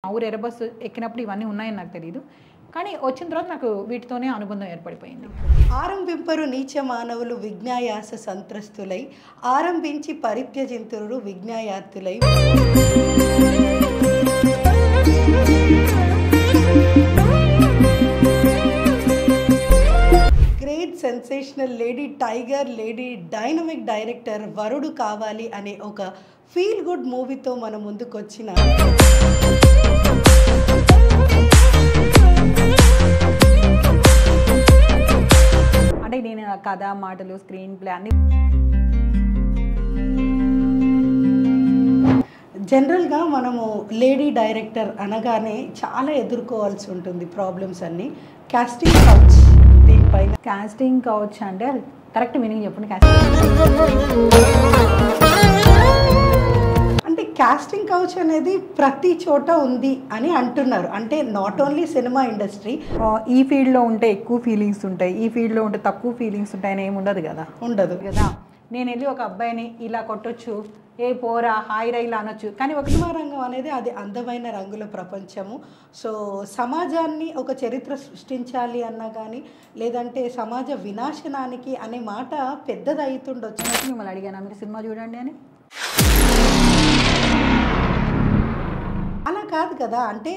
ఊరు ఎర్రబస్సు ఎక్కినప్పుడు ఇవన్నీ ఉన్నాయని నాకు తెలియదు. కానీ వచ్చిన తర్వాత నాకు వీటితోనే అనుబంధం ఏర్పడిపోయింది. ఆరంభింపరు నీచ మానవులు విజ్ఞాయాస సంత్రస్తులై ఆరంభించి పరిత్యజింతురు విజ్ఞాయార్థులై. Great sensational lady tiger, lady dynamic director వరుడు కావాలి అనే ఒక ఫీల్ గుడ్ మూవీతో మన ముందుకు వచ్చిన అంటే నేను కథ, మాటలు, స్క్రీన్ ప్లే అన్ని జనరల్గా మనము లేడీ డైరెక్టర్ అనగానే చాలా ఎదుర్కోవాల్సి ఉంటుంది ప్రాబ్లమ్స్ అన్నీ. కాస్టింగ్ కౌచ్ దీనిపైన కాస్టింగ్ కౌచ్ అంటే కరెక్ట్ మీనింగ్ చెప్పండి. కాస్టింగ్ అంటే కాస్టింగ్ కౌచ్ అనేది ప్రతి చోట ఉంది అని అంటున్నారు. అంటే నాట్ ఓన్లీ సినిమా ఇండస్ట్రీ. ఈ ఫీల్డ్లో ఉంటే ఎక్కువ ఫీలింగ్స్ ఉంటాయి, ఈ ఫీల్డ్లో ఉంటే తక్కువ ఫీలింగ్స్ ఉంటాయని ఏమి ఉండదు కదా. ఉండదు కదా. నేను వెళ్ళి ఒక అబ్బాయిని ఇలా కొట్టొచ్చు, ఏ పోరా హాయ్ రైలా అనొచ్చు. కానీ ఒక సినిమా రంగం అనేది అది అందమైన రంగుల ప్రపంచము. సో సమాజాన్ని ఒక చరిత్ర సృష్టించాలి అన్నా కానీ, లేదంటే సమాజ వినాశనానికి అనే మాట పెద్దది అవుతుండొచ్చు. మిమ్మల్ని అడిగాను మీరు సినిమా చూడండి అని. అలా కాదు కదా. అంటే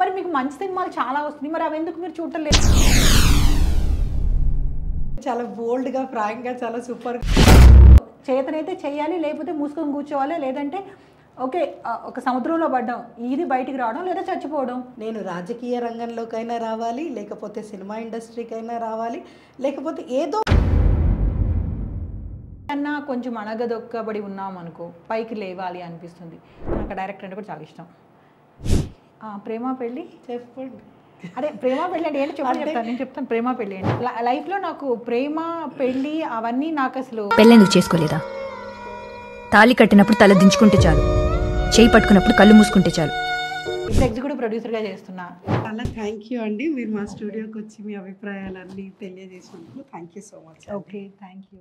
మరి మీకు మంచి సినిమాలు చాలా వస్తుంది, మరి అవి ఎందుకు మీరు చూడటం లేదు? చాలా బోల్డ్గా, ఫ్రాంక్గా, చాలా సూపర్. చేతనైతే చేయాలి, లేకపోతే మూసుకొని కూర్చోవాలి, లేదంటే ఓకే ఒక సముద్రంలో పడ్డాం, ఇది బయటికి రావడం లేదా చచ్చిపోవడం. నేను రాజకీయ రంగంలోకైనా రావాలి, లేకపోతే సినిమా ఇండస్ట్రీకైనా రావాలి, లేకపోతే ఏదో అన్నా కొంచెం అణగదొక్కబడి ఉన్నాం అనుకో, పైకి లేవాలి అనిపిస్తుంది. నాకు డైరెక్టర్ అంటే కూడా చాలా ఇష్టం. ప్రేమ పెళ్ళి చెప్పండి. అదే ప్రేమ పెళ్ళి అంటే ఏంటి చెప్పండి, చెప్తాను. నేను చెప్తాను ప్రేమ పెళ్ళి ఏంటి. లైఫ్లో నాకు ప్రేమ పెళ్ళి అవన్నీ నాకు అసలు. పెళ్ళెందుకు చేసుకోలేదా? తాళి కట్టినప్పుడు తల దించుకుంటే చాలు, చేయి పట్టుకున్నప్పుడు కళ్ళు మూసుకుంటే చాలు. ఇప్పుడు ఎగ్జిక్యూటివ్ ప్రొడ్యూసర్గా చేస్తున్నా. చాలా థ్యాంక్ యూ అండి, మీరు మా స్టూడియోకి వచ్చి మీ అభిప్రాయాలన్నీ తెలియజేసినందుకు thank you so much. Okay, thank you.